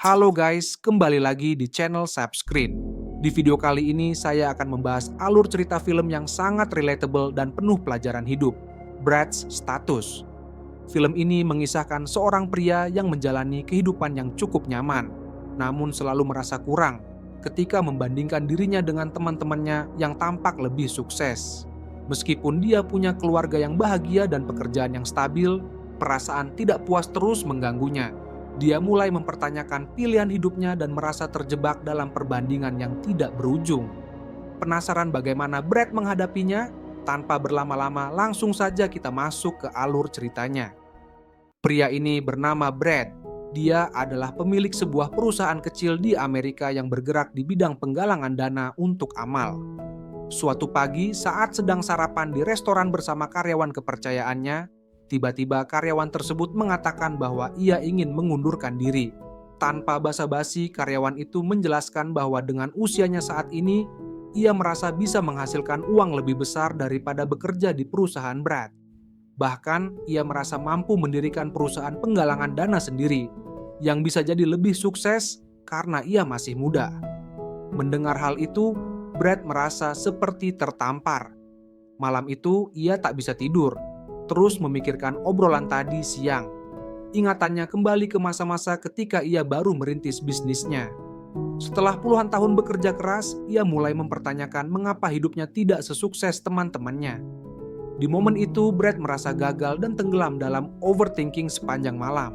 Halo guys, kembali lagi di channel Subscreen. Di video kali ini saya akan membahas alur cerita film yang sangat relatable dan penuh pelajaran hidup, Brad's Status. Film ini mengisahkan seorang pria yang menjalani kehidupan yang cukup nyaman, namun selalu merasa kurang ketika membandingkan dirinya dengan teman-temannya yang tampak lebih sukses. Meskipun dia punya keluarga yang bahagia dan pekerjaan yang stabil, perasaan tidak puas terus mengganggunya. Dia mulai mempertanyakan pilihan hidupnya dan merasa terjebak dalam perbandingan yang tidak berujung. Penasaran bagaimana Brad menghadapinya? Tanpa berlama-lama, langsung saja kita masuk ke alur ceritanya. Pria ini bernama Brad. Dia adalah pemilik sebuah perusahaan kecil di Amerika yang bergerak di bidang penggalangan dana untuk amal. Suatu pagi, saat sedang sarapan di restoran bersama karyawan kepercayaannya, tiba-tiba karyawan tersebut mengatakan bahwa ia ingin mengundurkan diri. Tanpa basa-basi, karyawan itu menjelaskan bahwa dengan usianya saat ini, ia merasa bisa menghasilkan uang lebih besar daripada bekerja di perusahaan Brad. Bahkan, ia merasa mampu mendirikan perusahaan penggalangan dana sendiri, yang bisa jadi lebih sukses karena ia masih muda. Mendengar hal itu, Brad merasa seperti tertampar. Malam itu, ia tak bisa tidur, terus memikirkan obrolan tadi siang. Ingatannya kembali ke masa-masa ketika ia baru merintis bisnisnya. Setelah puluhan tahun bekerja keras, ia mulai mempertanyakan mengapa hidupnya tidak sesukses teman-temannya. Di momen itu, Brad merasa gagal dan tenggelam dalam overthinking sepanjang malam.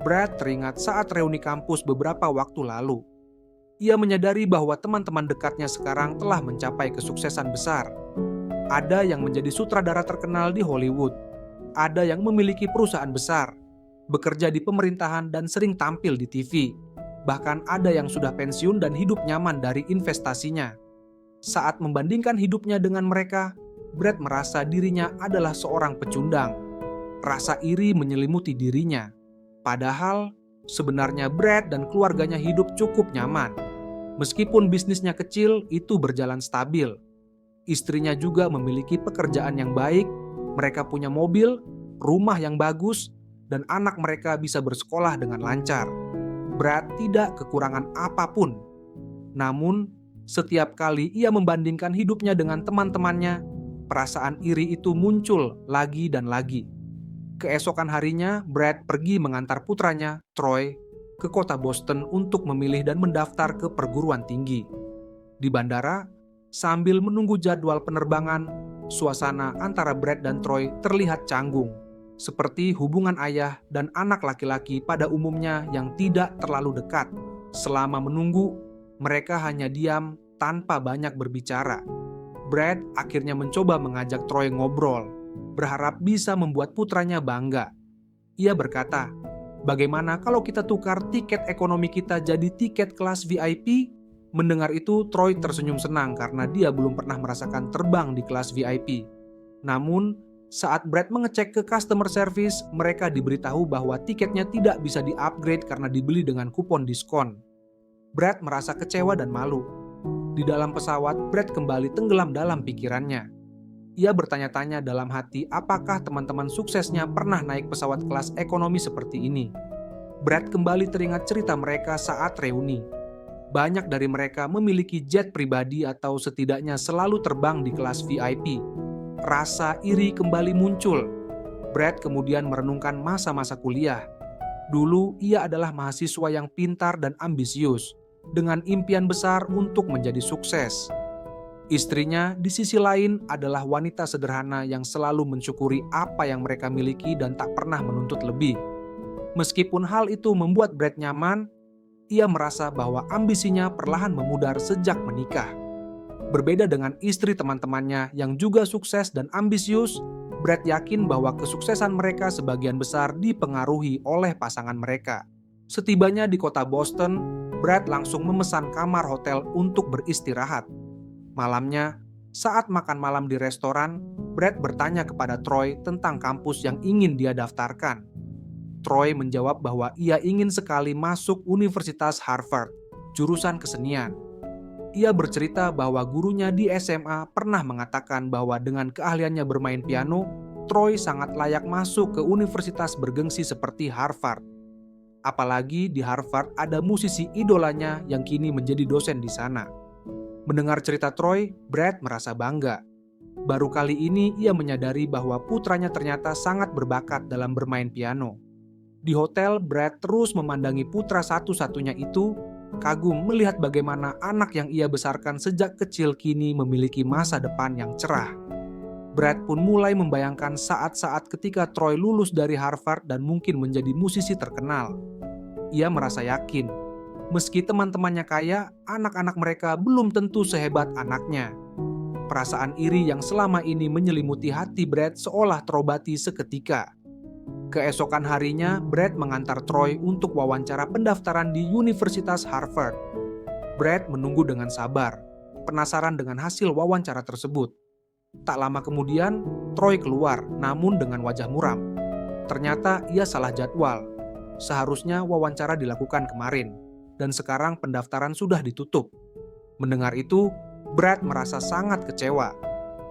Brad teringat saat reuni kampus beberapa waktu lalu. Ia menyadari bahwa teman-teman dekatnya sekarang telah mencapai kesuksesan besar. Ada yang menjadi sutradara terkenal di Hollywood, ada yang memiliki perusahaan besar, bekerja di pemerintahan dan sering tampil di TV. Bahkan ada yang sudah pensiun dan hidup nyaman dari investasinya. Saat membandingkan hidupnya dengan mereka, Brad merasa dirinya adalah seorang pecundang. Rasa iri menyelimuti dirinya. Padahal, sebenarnya Brad dan keluarganya hidup cukup nyaman. Meskipun bisnisnya kecil, itu berjalan stabil. Istrinya juga memiliki pekerjaan yang baik, mereka punya mobil, rumah yang bagus, dan anak mereka bisa bersekolah dengan lancar. Brad tidak kekurangan apapun. Namun, setiap kali ia membandingkan hidupnya dengan teman-temannya, perasaan iri itu muncul lagi dan lagi. Keesokan harinya, Brad pergi mengantar putranya, Troy, ke kota Boston untuk memilih dan mendaftar ke perguruan tinggi. Di bandara, sambil menunggu jadwal penerbangan, suasana antara Brad dan Troy terlihat canggung, seperti hubungan ayah dan anak laki-laki pada umumnya yang tidak terlalu dekat. Selama menunggu, mereka hanya diam tanpa banyak berbicara. Brad akhirnya mencoba mengajak Troy ngobrol, berharap bisa membuat putranya bangga. Ia berkata, "Bagaimana kalau kita tukar tiket ekonomi kita jadi tiket kelas VIP?" Mendengar itu, Troy tersenyum senang karena dia belum pernah merasakan terbang di kelas VIP. Namun, saat Brad mengecek ke customer service, mereka diberitahu bahwa tiketnya tidak bisa di-upgrade karena dibeli dengan kupon diskon. Brad merasa kecewa dan malu. Di dalam pesawat, Brad kembali tenggelam dalam pikirannya. Ia bertanya-tanya dalam hati apakah teman-teman suksesnya pernah naik pesawat kelas ekonomi seperti ini. Brad kembali teringat cerita mereka saat reuni. Banyak dari mereka memiliki jet pribadi atau setidaknya selalu terbang di kelas VIP. Rasa iri kembali muncul. Brad kemudian merenungkan masa-masa kuliah. Dulu ia adalah mahasiswa yang pintar dan ambisius, dengan impian besar untuk menjadi sukses. Istrinya di sisi lain adalah wanita sederhana yang selalu mensyukuri apa yang mereka miliki dan tak pernah menuntut lebih. Meskipun hal itu membuat Brad nyaman, ia merasa bahwa ambisinya perlahan memudar sejak menikah. Berbeda dengan istri teman-temannya yang juga sukses dan ambisius, Brad yakin bahwa kesuksesan mereka sebagian besar dipengaruhi oleh pasangan mereka. Setibanya di kota Boston, Brad langsung memesan kamar hotel untuk beristirahat. Malamnya, saat makan malam di restoran, Brad bertanya kepada Troy tentang kampus yang ingin dia daftarkan. Troy menjawab bahwa ia ingin sekali masuk Universitas Harvard, jurusan kesenian. Ia bercerita bahwa gurunya di SMA pernah mengatakan bahwa dengan keahliannya bermain piano, Troy sangat layak masuk ke universitas bergengsi seperti Harvard. Apalagi di Harvard ada musisi idolanya yang kini menjadi dosen di sana. Mendengar cerita Troy, Brad merasa bangga. Baru kali ini ia menyadari bahwa putranya ternyata sangat berbakat dalam bermain piano. Di hotel, Brad terus memandangi putra satu-satunya itu, kagum melihat bagaimana anak yang ia besarkan sejak kecil kini memiliki masa depan yang cerah. Brad pun mulai membayangkan saat-saat ketika Troy lulus dari Harvard dan mungkin menjadi musisi terkenal. Ia merasa yakin, meski teman-temannya kaya, anak-anak mereka belum tentu sehebat anaknya. Perasaan iri yang selama ini menyelimuti hati Brad seolah terobati seketika. Keesokan harinya, Brad mengantar Troy untuk wawancara pendaftaran di Universitas Harvard. Brad menunggu dengan sabar, penasaran dengan hasil wawancara tersebut. Tak lama kemudian, Troy keluar, namun dengan wajah muram. Ternyata ia salah jadwal. Seharusnya wawancara dilakukan kemarin, dan sekarang pendaftaran sudah ditutup. Mendengar itu, Brad merasa sangat kecewa.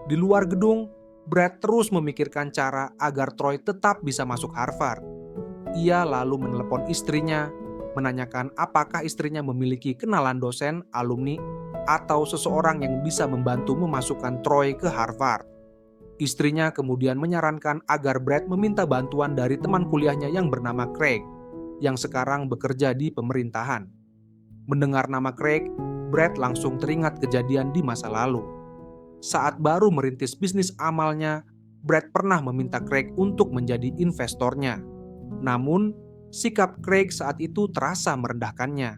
Di luar gedung, Brad terus memikirkan cara agar Troy tetap bisa masuk Harvard. Ia lalu menelepon istrinya, menanyakan apakah istrinya memiliki kenalan dosen, alumni, atau seseorang yang bisa membantu memasukkan Troy ke Harvard. Istrinya kemudian menyarankan agar Brad meminta bantuan dari teman kuliahnya yang bernama Craig, yang sekarang bekerja di pemerintahan. Mendengar nama Craig, Brad langsung teringat kejadian di masa lalu. Saat baru merintis bisnis amalnya, Brad pernah meminta Craig untuk menjadi investornya. Namun, sikap Craig saat itu terasa merendahkannya.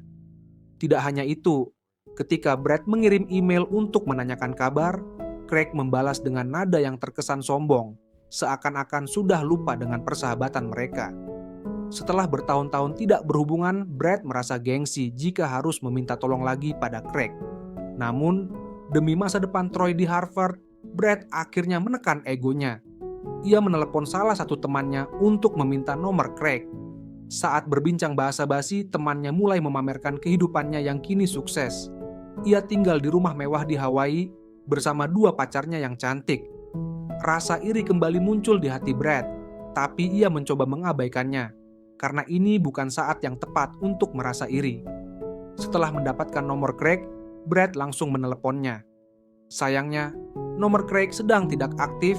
Tidak hanya itu, ketika Brad mengirim email untuk menanyakan kabar, Craig membalas dengan nada yang terkesan sombong, seakan-akan sudah lupa dengan persahabatan mereka. Setelah bertahun-tahun tidak berhubungan, Brad merasa gengsi jika harus meminta tolong lagi pada Craig. Namun, demi masa depan Troy di Harvard, Brad akhirnya menekan egonya. Ia menelepon salah satu temannya untuk meminta nomor Craig. Saat berbincang basa-basi, temannya mulai memamerkan kehidupannya yang kini sukses. Ia tinggal di rumah mewah di Hawaii bersama 2 pacarnya yang cantik. Rasa iri kembali muncul di hati Brad, tapi ia mencoba mengabaikannya, karena ini bukan saat yang tepat untuk merasa iri. Setelah mendapatkan nomor Craig, Brad langsung meneleponnya. Sayangnya, nomor Craig sedang tidak aktif,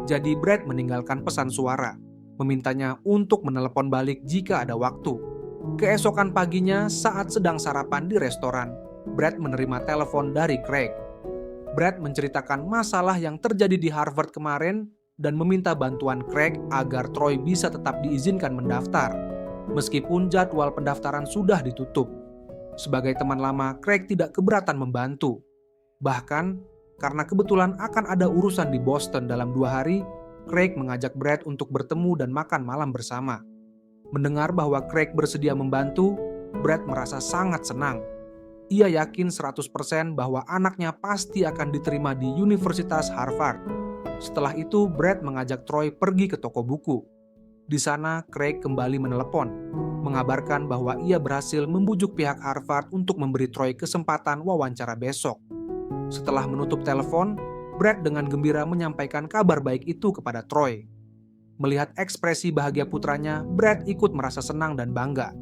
jadi Brad meninggalkan pesan suara, memintanya untuk menelepon balik jika ada waktu. Keesokan paginya, saat sedang sarapan di restoran, Brad menerima telepon dari Craig. Brad menceritakan masalah yang terjadi di Harvard kemarin dan meminta bantuan Craig agar Troy bisa tetap diizinkan mendaftar, meskipun jadwal pendaftaran sudah ditutup. Sebagai teman lama, Craig tidak keberatan membantu. Bahkan, karena kebetulan akan ada urusan di Boston dalam 2 hari, Craig mengajak Brad untuk bertemu dan makan malam bersama. Mendengar bahwa Craig bersedia membantu, Brad merasa sangat senang. Ia yakin 100% bahwa anaknya pasti akan diterima di Universitas Harvard. Setelah itu, Brad mengajak Troy pergi ke toko buku. Di sana, Craig kembali menelepon, mengabarkan bahwa ia berhasil membujuk pihak Harvard untuk memberi Troy kesempatan wawancara besok. Setelah menutup telepon, Brad dengan gembira menyampaikan kabar baik itu kepada Troy. Melihat ekspresi bahagia putranya, Brad ikut merasa senang dan bangga.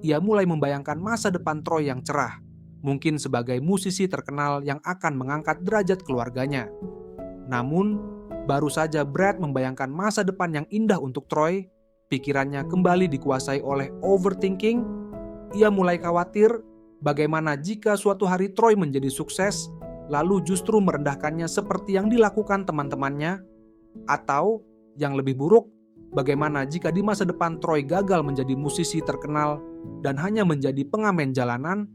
Ia mulai membayangkan masa depan Troy yang cerah, mungkin sebagai musisi terkenal yang akan mengangkat derajat keluarganya. Namun, baru saja Brad membayangkan masa depan yang indah untuk Troy, pikirannya kembali dikuasai oleh overthinking. Ia mulai khawatir bagaimana jika suatu hari Troy menjadi sukses, lalu justru merendahkannya seperti yang dilakukan teman-temannya. Atau, yang lebih buruk, bagaimana jika di masa depan Troy gagal menjadi musisi terkenal dan hanya menjadi pengamen jalanan.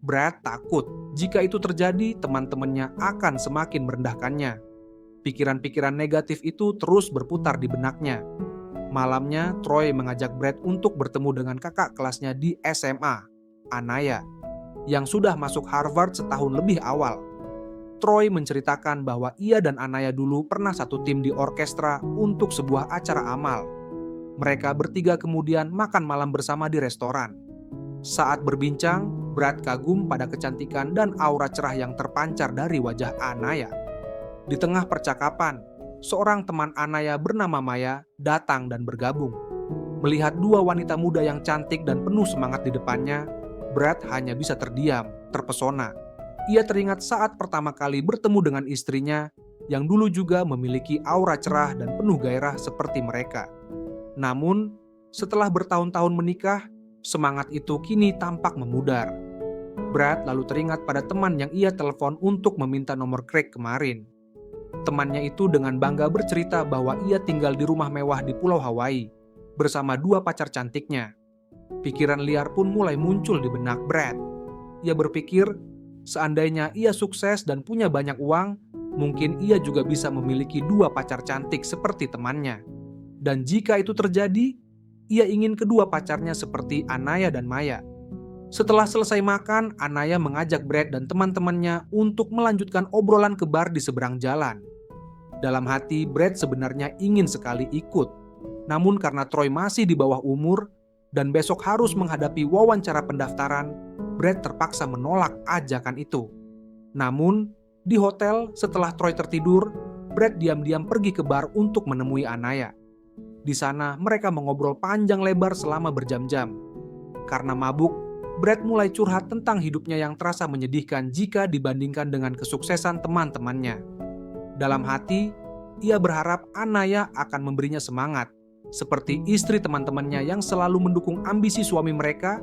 Brad takut jika itu terjadi, teman-temannya akan semakin merendahkannya. Pikiran-pikiran negatif itu terus berputar di benaknya. Malamnya, Troy mengajak Brad untuk bertemu dengan kakak kelasnya di SMA, Anaya, yang sudah masuk Harvard setahun lebih awal. Troy menceritakan bahwa ia dan Anaya dulu pernah satu tim di orkestra untuk sebuah acara amal. Mereka bertiga kemudian makan malam bersama di restoran. Saat berbincang, Brad kagum pada kecantikan dan aura cerah yang terpancar dari wajah Anaya. Di tengah percakapan, seorang teman Anaya bernama Maya datang dan bergabung. Melihat dua wanita muda yang cantik dan penuh semangat di depannya, Brad hanya bisa terdiam, terpesona. Ia teringat saat pertama kali bertemu dengan istrinya yang dulu juga memiliki aura cerah dan penuh gairah seperti mereka. Namun, setelah bertahun-tahun menikah, semangat itu kini tampak memudar. Brad lalu teringat pada teman yang ia telepon untuk meminta nomor Craig kemarin. Temannya itu dengan bangga bercerita bahwa ia tinggal di rumah mewah di Pulau Hawaii bersama dua pacar cantiknya. Pikiran liar pun mulai muncul di benak Brad. Ia berpikir, seandainya ia sukses dan punya banyak uang, mungkin ia juga bisa memiliki dua pacar cantik seperti temannya. Dan jika itu terjadi, ia ingin kedua pacarnya seperti Anaya dan Maya. Setelah selesai makan, Anaya mengajak Brad dan teman-temannya untuk melanjutkan obrolan ke bar di seberang jalan. Dalam hati, Brad sebenarnya ingin sekali ikut. Namun karena Troy masih di bawah umur dan besok harus menghadapi wawancara pendaftaran, Brad terpaksa menolak ajakan itu. Namun, di hotel setelah Troy tertidur, Brad diam-diam pergi ke bar untuk menemui Anaya. Di sana mereka mengobrol panjang lebar selama berjam-jam. Karena mabuk, Brad mulai curhat tentang hidupnya yang terasa menyedihkan jika dibandingkan dengan kesuksesan teman-temannya. Dalam hati, ia berharap Anaya akan memberinya semangat, seperti istri teman-temannya yang selalu mendukung ambisi suami mereka,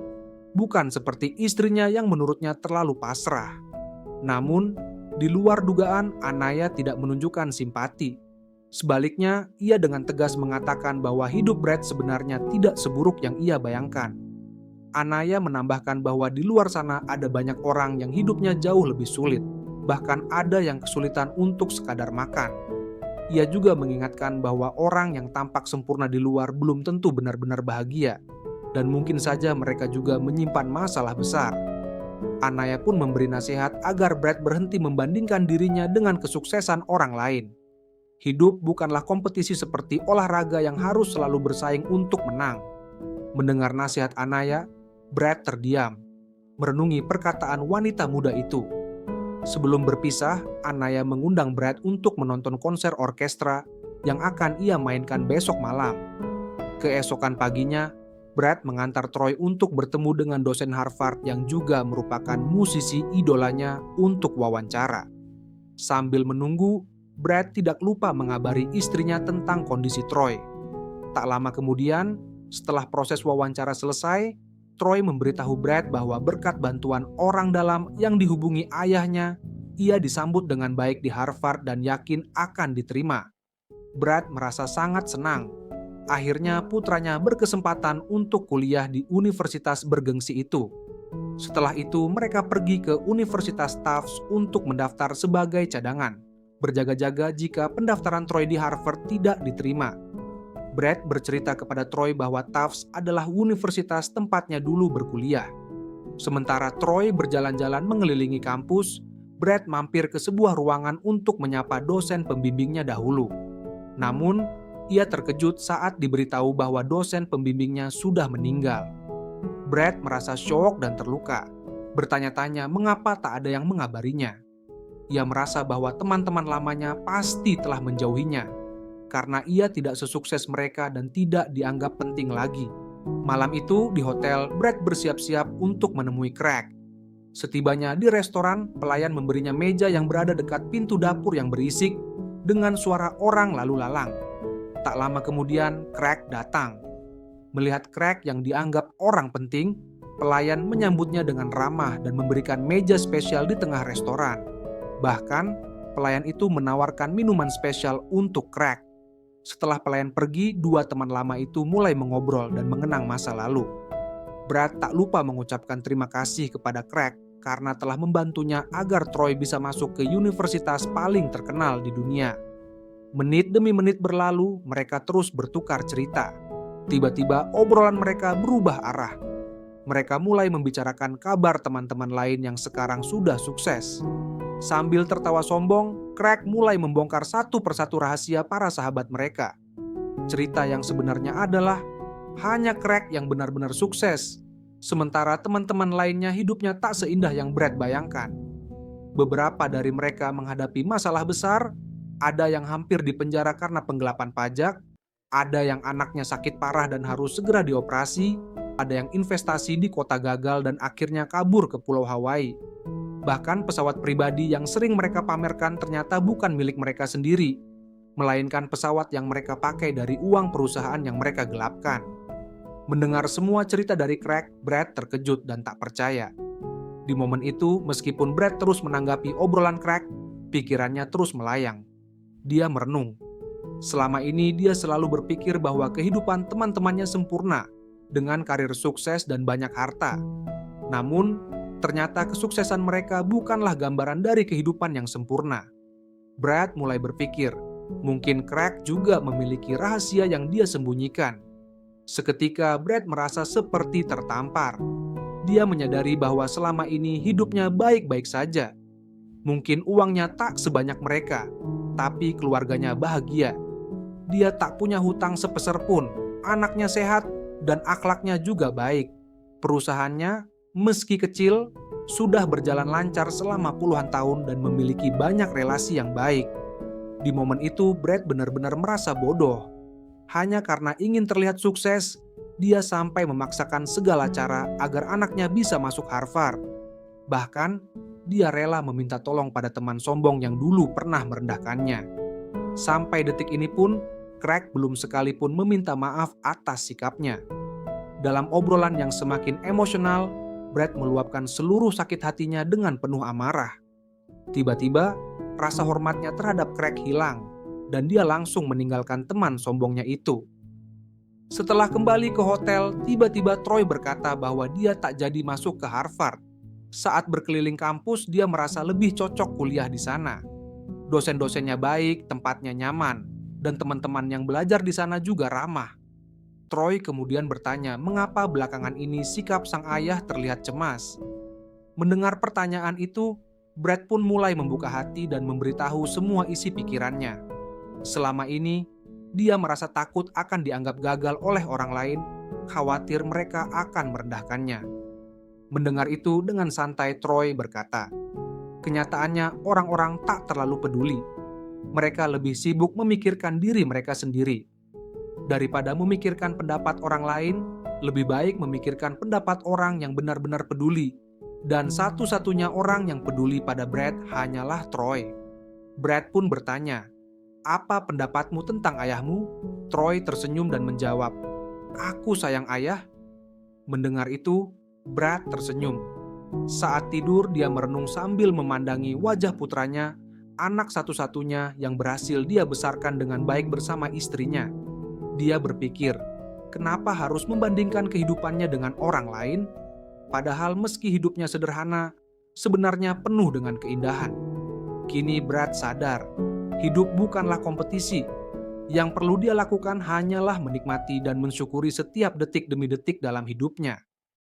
bukan seperti istrinya yang menurutnya terlalu pasrah. Namun, di luar dugaan, Anaya tidak menunjukkan simpati. Sebaliknya, ia dengan tegas mengatakan bahwa hidup Brad sebenarnya tidak seburuk yang ia bayangkan. Anaya menambahkan bahwa di luar sana ada banyak orang yang hidupnya jauh lebih sulit, bahkan ada yang kesulitan untuk sekadar makan. Ia juga mengingatkan bahwa orang yang tampak sempurna di luar belum tentu benar-benar bahagia, dan mungkin saja mereka juga menyimpan masalah besar. Anaya pun memberi nasihat agar Brad berhenti membandingkan dirinya dengan kesuksesan orang lain. Hidup bukanlah kompetisi seperti olahraga yang harus selalu bersaing untuk menang. Mendengar nasihat Anaya, Brad terdiam, merenungi perkataan wanita muda itu. Sebelum berpisah, Anaya mengundang Brad untuk menonton konser orkestra yang akan ia mainkan besok malam. Keesokan paginya, Brad mengantar Troy untuk bertemu dengan dosen Harvard yang juga merupakan musisi idolanya untuk wawancara. Sambil menunggu, Brad tidak lupa mengabari istrinya tentang kondisi Troy. Tak lama kemudian, setelah proses wawancara selesai, Troy memberitahu Brad bahwa berkat bantuan orang dalam yang dihubungi ayahnya, ia disambut dengan baik di Harvard dan yakin akan diterima. Brad merasa sangat senang. Akhirnya putranya berkesempatan untuk kuliah di universitas bergengsi itu. Setelah itu mereka pergi ke Universitas Tufts untuk mendaftar sebagai cadangan, berjaga-jaga jika pendaftaran Troy di Harvard tidak diterima. Brad bercerita kepada Troy bahwa Tufts adalah universitas tempatnya dulu berkuliah. Sementara Troy berjalan-jalan mengelilingi kampus, Brad mampir ke sebuah ruangan untuk menyapa dosen pembimbingnya dahulu. Namun, ia terkejut saat diberitahu bahwa dosen pembimbingnya sudah meninggal. Brad merasa syok dan terluka, bertanya-tanya mengapa tak ada yang mengabarinya. Ia merasa bahwa teman-teman lamanya pasti telah menjauhinya, karena ia tidak sesukses mereka dan tidak dianggap penting lagi. Malam itu di hotel, Brad bersiap-siap untuk menemui Craig. Setibanya di restoran, pelayan memberinya meja yang berada dekat pintu dapur yang berisik dengan suara orang lalu lalang. Tak lama kemudian, Craig datang. Melihat Craig yang dianggap orang penting, pelayan menyambutnya dengan ramah dan memberikan meja spesial di tengah restoran. Bahkan, pelayan itu menawarkan minuman spesial untuk Craig. Setelah pelayan pergi, dua teman lama itu mulai mengobrol dan mengenang masa lalu. Brad tak lupa mengucapkan terima kasih kepada Craig karena telah membantunya agar Troy bisa masuk ke universitas paling terkenal di dunia. Menit demi menit berlalu, mereka terus bertukar cerita. Tiba-tiba obrolan mereka berubah arah. Mereka mulai membicarakan kabar teman-teman lain yang sekarang sudah sukses. Sambil tertawa sombong, Craig mulai membongkar satu persatu rahasia para sahabat mereka. Cerita yang sebenarnya adalah hanya Craig yang benar-benar sukses, sementara teman-teman lainnya hidupnya tak seindah yang Brad bayangkan. Beberapa dari mereka menghadapi masalah besar, ada yang hampir dipenjara karena penggelapan pajak, Ada yang anaknya sakit parah dan harus segera dioperasi, ada yang investasi di kota gagal dan akhirnya kabur ke Pulau Hawaii. Bahkan pesawat pribadi yang sering mereka pamerkan ternyata bukan milik mereka sendiri, melainkan pesawat yang mereka pakai dari uang perusahaan yang mereka gelapkan. Mendengar semua cerita dari Craig, Brad terkejut dan tak percaya. Di momen itu, meskipun Brad terus menanggapi obrolan Craig, pikirannya terus melayang. Dia merenung. Selama ini dia selalu berpikir bahwa kehidupan teman-temannya sempurna, dengan karir sukses dan banyak harta. Namun, ternyata kesuksesan mereka bukanlah gambaran dari kehidupan yang sempurna. Brad mulai berpikir, mungkin Craig juga memiliki rahasia yang dia sembunyikan. Seketika Brad merasa seperti tertampar. Dia menyadari bahwa selama ini hidupnya baik-baik saja. Mungkin uangnya tak sebanyak mereka, tapi keluarganya bahagia. Dia tak punya hutang sepeser pun, anaknya sehat, dan akhlaknya juga baik. Perusahaannya, meski kecil, sudah berjalan lancar selama puluhan tahun dan memiliki banyak relasi yang baik. Di momen itu, Brad benar-benar merasa bodoh. Hanya karena ingin terlihat sukses, dia sampai memaksakan segala cara agar anaknya bisa masuk Harvard. Bahkan, dia rela meminta tolong pada teman sombong yang dulu pernah merendahkannya. Sampai detik ini pun, Craig belum sekalipun meminta maaf atas sikapnya. Dalam obrolan yang semakin emosional, Brad meluapkan seluruh sakit hatinya dengan penuh amarah. Tiba-tiba, rasa hormatnya terhadap Craig hilang, dan dia langsung meninggalkan teman sombongnya itu. Setelah kembali ke hotel, tiba-tiba Troy berkata bahwa dia tak jadi masuk ke Harvard. Saat berkeliling kampus, dia merasa lebih cocok kuliah di sana. Dosen-dosennya baik, tempatnya nyaman, dan teman-teman yang belajar di sana juga ramah. Troy kemudian bertanya mengapa belakangan ini sikap sang ayah terlihat cemas. Mendengar pertanyaan itu, Brad pun mulai membuka hati dan memberitahu semua isi pikirannya. Selama ini, dia merasa takut akan dianggap gagal oleh orang lain, khawatir mereka akan merendahkannya. Mendengar itu dengan santai, Troy berkata, kenyataannya orang-orang tak terlalu peduli. Mereka lebih sibuk memikirkan diri mereka sendiri. Daripada memikirkan pendapat orang lain, lebih baik memikirkan pendapat orang yang benar-benar peduli. Dan satu-satunya orang yang peduli pada Brad hanyalah Troy. Brad pun bertanya, apa pendapatmu tentang ayahmu? Troy tersenyum dan menjawab, aku sayang ayah. Mendengar itu, Brad tersenyum. Saat tidur, dia merenung sambil memandangi wajah putranya, anak satu-satunya yang berhasil dia besarkan dengan baik bersama istrinya. Dia berpikir, kenapa harus membandingkan kehidupannya dengan orang lain? Padahal meski hidupnya sederhana, sebenarnya penuh dengan keindahan. Kini Brad sadar, hidup bukanlah kompetisi. Yang perlu dia lakukan hanyalah menikmati dan mensyukuri setiap detik demi detik dalam hidupnya.